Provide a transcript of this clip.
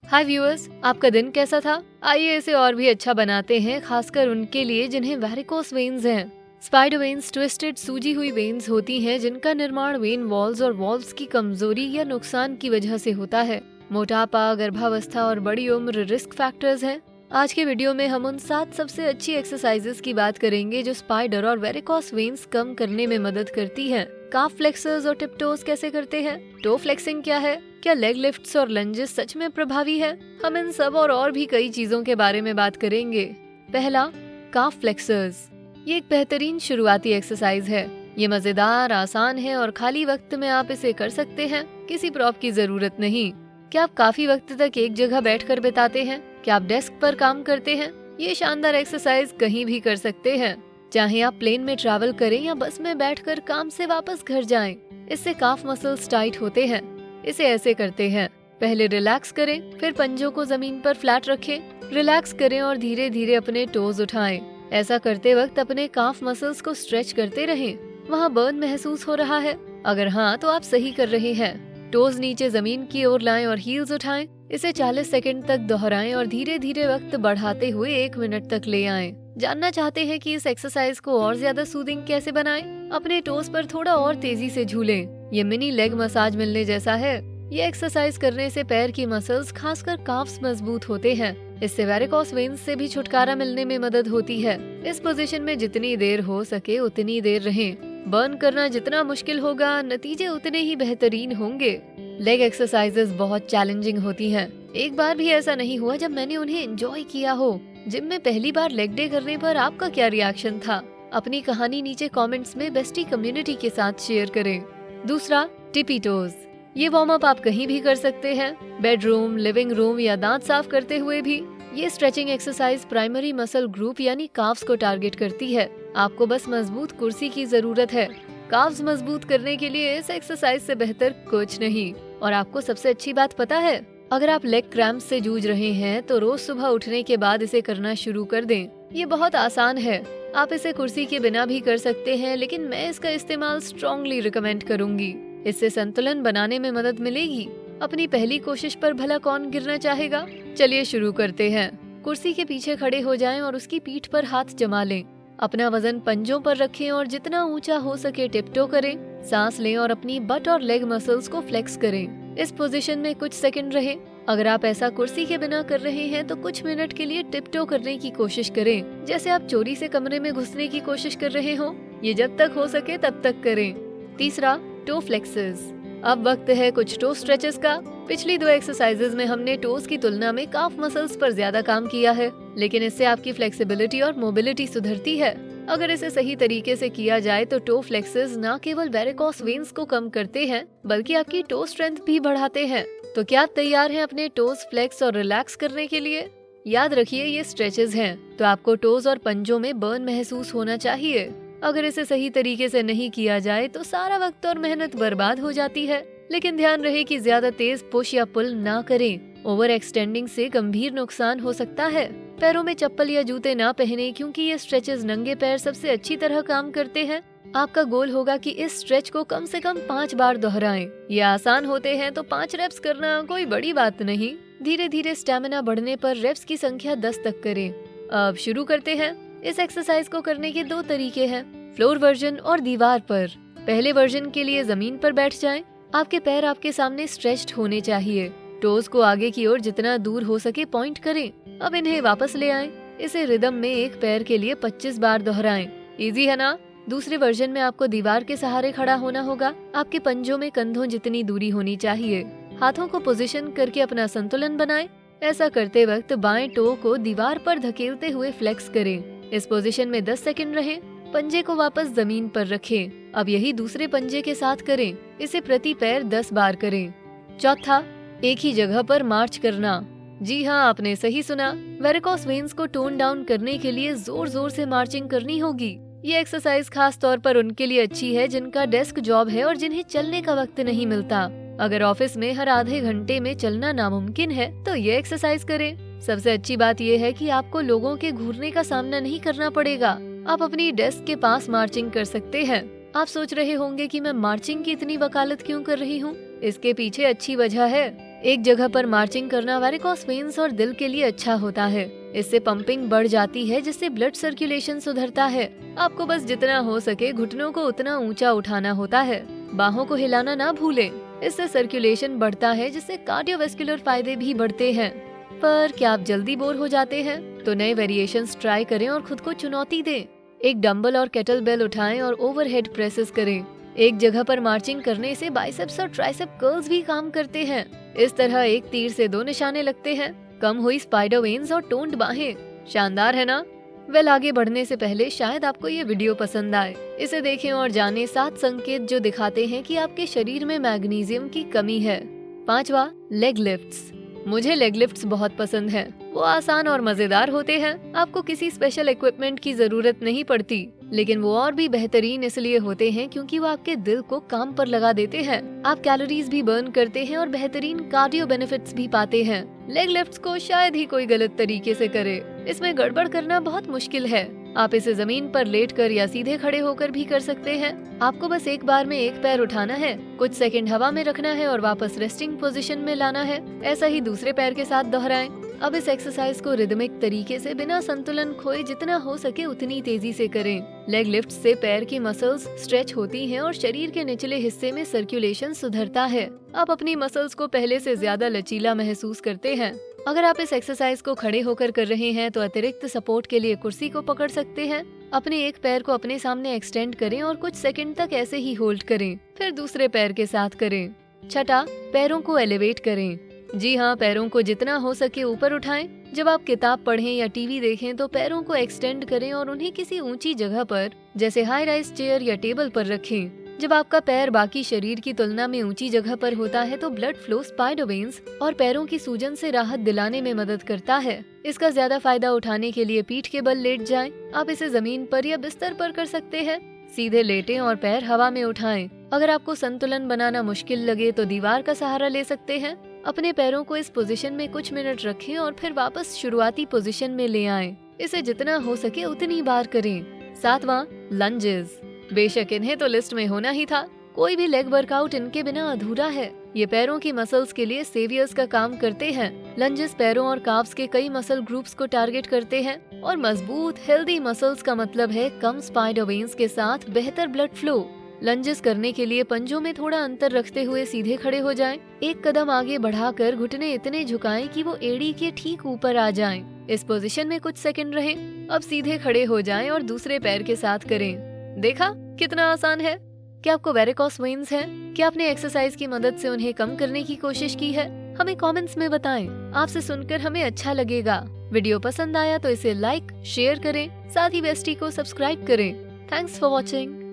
हाय viewers, आपका दिन कैसा था? आइए इसे और भी अच्छा बनाते हैं, खासकर उनके लिए जिन्हें वेरिकोस वेन्स हैं। स्पाइडर वेन्स ट्विस्टेड सूजी हुई वेन्स होती हैं जिनका निर्माण वेन वॉल्स और वॉल्व्स की कमजोरी या नुकसान की वजह से होता है। मोटापा, गर्भावस्था और बड़ी उम्र रिस्क फैक्टर्स हैं। आज के वीडियो में हम उन 7 सबसे अच्छी एक्सरसाइजेस की बात करेंगे जो स्पाइडर और वेरिकोस वेन्स कम करने में मदद करती हैं। काफ फ्लेक्सर्स और टिपटोज कैसे करते हैं? टो फ्लेक्सिंग क्या है? क्या लेग लिफ्ट्स और लंजेस सच में प्रभावी है? हम इन सब और भी कई चीजों के बारे में बात करेंगे। पहला, काफ फ्लेक्सर्स। ये एक बेहतरीन शुरुआती एक्सरसाइज है। ये मजेदार, आसान है और खाली वक्त में आप इसे कर सकते हैं। किसी प्रॉप की जरूरत नहीं। क्या आप काफी वक्त तक एक जगह बैठकर बिताते हैं? क्या आप डेस्क पर काम करते हैं? ये शानदार एक्सरसाइज कहीं भी कर सकते हैं, चाहे आप प्लेन में ट्रैवल करें या बस में बैठकर काम से वापस घर जाएं। इससे काफ मसल्स टाइट होते हैं। इसे ऐसे करते हैं, पहले रिलैक्स करें, फिर पंजों को जमीन पर फ्लैट रखें, रिलैक्स करें और धीरे धीरे अपने टोज उठाएं। ऐसा करते वक्त अपने काफ मसल्स को स्ट्रेच करते रहें। वहाँ बर्न महसूस हो रहा है? अगर हाँ, तो आप सही कर रहे हैं। टोज नीचे जमीन की ओर लाएं और हील्स उठाएं। इसे 40 सेकंड तक दोहराएं और धीरे धीरे वक्त बढ़ाते हुए 1 मिनट तक ले आएं। जानना चाहते हैं कि इस एक्सरसाइज को और ज्यादा सूदिंग कैसे बनाएं? अपने टोज पर थोड़ा और तेजी से झूलें। ये मिनी लेग मसाज मिलने जैसा है। ये एक्सरसाइज करने से पैर की मसल्स, खासकर काफ्स, मजबूत होते हैं। इससे वेरिकोस वेन्स से भी छुटकारा मिलने में मदद होती है। इस पोजीशन में जितनी देर हो सके उतनी देर रहें। बर्न करना जितना मुश्किल होगा, नतीजे उतने ही बेहतरीन होंगे। लेग एक्सरसाइजेस बहुत चैलेंजिंग होती हैं। एक बार भी ऐसा नहीं हुआ जब मैंने उन्हें एंजॉय किया हो। जिम में पहली बार लेग डे करने पर आपका क्या रिएक्शन था? अपनी कहानी नीचे कमेंट्स में बेस्टी कम्युनिटी के साथ शेयर करें। दूसरा, टिपी टोज। ये वार्म अप आप कहीं भी कर सकते हैं, बेडरूम, लिविंग रूम या दांत साफ करते हुए भी। ये stretching exercise primary muscle group यानी काफ्स को टारगेट करती है। आपको बस मजबूत कुर्सी की जरूरत है। काफ्स मजबूत करने के लिए इस एक्सरसाइज से बेहतर कुछ नहीं। और आपको सबसे अच्छी बात पता है? अगर आप लेग क्रैम्प से जूझ रहे हैं तो रोज सुबह उठने के बाद इसे करना शुरू कर दें। ये बहुत आसान है। आप इसे कुर्सी के बिना भी कर सकते हैं, लेकिन मैं इसका इस्तेमाल स्ट्रांगली रिकमेंड करूंगी। इससे संतुलन बनाने में मदद मिलेगी। अपनी पहली कोशिश पर भला कौन गिरना चाहेगा? चलिए शुरू करते हैं। कुर्सी के पीछे खड़े हो जाएं और उसकी पीठ पर हाथ जमा लें। अपना वजन पंजों पर रखें और जितना ऊंचा हो सके टिप्टो करें। सांस लें और अपनी बट और लेग मसल्स को फ्लेक्स करें। इस पोजीशन में कुछ सेकंड रहें। अगर आप ऐसा कुर्सी के बिना कर रहे हैं तो कुछ मिनट के लिए टिप्टो करने की कोशिश करें, जैसे आप चोरी से कमरे में घुसने की कोशिश कर रहे हो। ये जब तक हो सके तब तक करें। तीसरा, टो फ्लेक्सेस। अब वक्त है कुछ टो स्ट्रेचेस का। पिछली 2 एक्सरसाइजेज में हमने टोज की तुलना में काफ मसल्स पर ज्यादा काम किया है, लेकिन इससे आपकी फ्लेक्सिबिलिटी और मोबिलिटी सुधरती है। अगर इसे सही तरीके से किया जाए तो टो फ्लेक्सेस न केवल वेरिकोस वेन्स को कम करते हैं, बल्कि आपकी टो स्ट्रेंथ भी बढ़ाते हैं। तो क्या आप तैयार हैं अपने टोज फ्लेक्स और रिलैक्स करने के लिए? याद रखिए, ये स्ट्रेचेस हैं, तो आपको टोज और पंजों में बर्न महसूस होना चाहिए। अगर इसे सही तरीके से नहीं किया जाए तो सारा वक्त और मेहनत बर्बाद हो जाती है। लेकिन ध्यान रहे कि ज्यादा तेज पुश या पुल ना करें। ओवर एक्सटेंडिंग से गंभीर नुकसान हो सकता है। पैरों में चप्पल या जूते ना पहने, क्योंकि ये स्ट्रेचेस नंगे पैर सबसे अच्छी तरह काम करते हैं। आपका गोल होगा कि इस स्ट्रेच को कम से कम 5 बार दोहराएं। ये आसान होते हैं तो 5 रेप्स करना कोई बड़ी बात नहीं। धीरे धीरे स्टेमिना बढ़ने पर रेप्स की संख्या 10 तक करें। अब शुरू करते हैं। इस एक्सरसाइज को करने के 2 तरीके हैं, फ्लोर वर्जन और दीवार पर। पहले वर्जन के लिए जमीन पर बैठ जाएं। आपके पैर आपके सामने स्ट्रेच्ड होने चाहिए। टोज को आगे की ओर जितना दूर हो सके पॉइंट करें। अब इन्हें वापस ले आएं। इसे रिदम में एक पैर के लिए 25 बार दोहराएं। इजी है ना? दूसरे वर्जन में आपको दीवार के सहारे खड़ा होना होगा। आपके पंजों में कंधों जितनी दूरी होनी चाहिए। हाथों को पोजीशन करके अपना संतुलन बनाएं। ऐसा करते वक्त बाएं टो को दीवार पर धकेलते हुए फ्लेक्स करें। इस पोजीशन में 10 सेकंड रहें। पंजे को वापस जमीन पर रखें। अब यही दूसरे पंजे के साथ करें। इसे प्रति पैर 10 बार करें। चौथा, एक ही जगह पर मार्च करना। जी हाँ, आपने सही सुना। वेरिकोस वेन्स को टोन डाउन करने के लिए जोर जोर से मार्चिंग करनी होगी। ये एक्सरसाइज खास तौर पर उनके लिए अच्छी है जिनका डेस्क जॉब है और जिन्हें चलने का वक्त नहीं मिलता। अगर ऑफिस में हर आधे घंटे में चलना नामुमकिन है तो ये एक्सरसाइज करें। सबसे अच्छी बात यह है कि आपको लोगों के घूरने का सामना नहीं करना पड़ेगा। आप अपनी डेस्क के पास मार्चिंग कर सकते हैं। आप सोच रहे होंगे कि मैं मार्चिंग की इतनी वकालत क्यों कर रही हूँ। इसके पीछे अच्छी वजह है। एक जगह पर मार्चिंग करना वेरिकोस वेन्स और दिल के लिए अच्छा होता है। इससे पंपिंग बढ़ जाती है जिससे ब्लड सर्कुलेशन सुधरता है। आपको बस जितना हो सके घुटनों को उतना ऊंचा उठाना होता है। बाहों को हिलाना ना भूलें, इससे सर्कुलेशन बढ़ता है जिससे कार्डियोवैस्कुलर फायदे भी बढ़ते हैं। पर क्या आप जल्दी बोर हो जाते हैं? तो नए वेरिएशंस ट्राई करें और खुद को चुनौती दें। एक डंबल और केटल बेल उठाएं और ओवरहेड प्रेसेस करें। एक जगह पर मार्चिंग करने से बाइसेप्स और ट्राइसेप कर्ल्स भी काम करते हैं। इस तरह एक तीर से 2 निशाने लगते हैं। कम हुई स्पाइडर वेन्स और टोन्ड बाहें। शानदार है ना? वेल, आगे बढ़ने से पहले शायद आपको ये वीडियो पसंद आए। इसे देखें और जानें 7 संकेत जो दिखाते हैं कि आपके शरीर में मैग्नीशियम की कमी है। 5वां, लेग लिफ्ट्स। मुझे लेग लिफ्ट्स बहुत पसंद हैं। वो आसान और मजेदार होते हैं। आपको किसी स्पेशल इक्विपमेंट की जरूरत नहीं पड़ती, लेकिन वो और भी बेहतरीन इसलिए होते हैं क्योंकि वो आपके दिल को काम पर लगा देते हैं। आप कैलोरीज भी बर्न करते हैं और बेहतरीन कार्डियो बेनिफिट्स भी पाते हैं। लेग लिफ्ट्स को शायद ही कोई गलत तरीके से करे। इसमें गड़बड़ करना बहुत मुश्किल है। आप इसे जमीन पर लेटकर या सीधे खड़े होकर भी कर सकते हैं। आपको बस एक बार में एक पैर उठाना है, कुछ सेकंड हवा में रखना है और वापस रेस्टिंग पोजीशन में लाना है। ऐसा ही दूसरे पैर के साथ दोहराएं। अब इस एक्सरसाइज को रिदमिक तरीके से बिना संतुलन खोए जितना हो सके उतनी तेजी से करें। लेग लिफ्ट से पैर की मसल्स स्ट्रेच होती हैं और शरीर के निचले हिस्से में सर्कुलेशन सुधरता है। आप अपनी मसल्स को पहले से ज्यादा लचीला महसूस करते हैं। अगर आप इस एक्सरसाइज को खड़े होकर कर रहे हैं तो अतिरिक्त सपोर्ट के लिए कुर्सी को पकड़ सकते हैं। अपने एक पैर को अपने सामने एक्सटेंड करें और कुछ सेकंड तक ऐसे ही होल्ड करें, फिर दूसरे पैर के साथ करें। 6, पैरों को एलिवेट करें। जी हाँ, पैरों को जितना हो सके ऊपर उठाएं। जब आप किताब पढ़ें या टीवी देखें तो पैरों को एक्सटेंड करें और उन्हें किसी ऊंची जगह पर जैसे हाई राइज चेयर या टेबल पर रखें। जब आपका पैर बाकी शरीर की तुलना में ऊंची जगह पर होता है तो ब्लड फ्लो स्पाइडर वेन्स और पैरों की सूजन से राहत दिलाने में मदद करता है। इसका ज्यादा फायदा उठाने के लिए पीठ के बल लेट जाएं। आप इसे जमीन पर या बिस्तर पर कर सकते हैं। सीधे लेटें और पैर हवा में उठाएं। अगर आपको संतुलन बनाना मुश्किल लगे तो दीवार का सहारा ले सकते हैं। अपने पैरों को इस पोजीशन में कुछ मिनट रखें और फिर वापस शुरुआती पोजीशन में ले आएं। इसे जितना हो सके उतनी बार करें। 7वां, लंजेस। बेशक इन्हें तो लिस्ट में होना ही था। कोई भी लेग वर्कआउट इनके बिना अधूरा है। ये पैरों की मसल्स के लिए सेवियर्स का काम करते हैं। लंजेस पैरों और काफ्स के कई मसल ग्रुप्स को टारगेट करते हैं और मजबूत हेल्दी मसल्स का मतलब है कम स्पाइडर वेन्स के साथ बेहतर ब्लड फ्लो। लंजेस करने के लिए पंजों में थोड़ा अंतर रखते हुए सीधे खड़े हो जाएं। एक कदम आगे बढ़ाकर घुटने इतने झुकाएं कि वो एड़ी के ठीक ऊपर आ जाएं। इस पोजीशन में कुछ सेकंड रहें। अब सीधे खड़े हो जाएं और दूसरे पैर के साथ करें। देखा कितना आसान है? क्या आपको वेरिकोस वेन्स हैं? क्या आपने एक्सरसाइज की मदद से उन्हें कम करने की कोशिश की है? हमें कमेंट्स में बताएं। आपसे सुनकर हमें अच्छा लगेगा। वीडियो पसंद आया तो इसे लाइक, शेयर करें। साथ ही बेस्टी को सब्सक्राइब करें। Thanks for watching.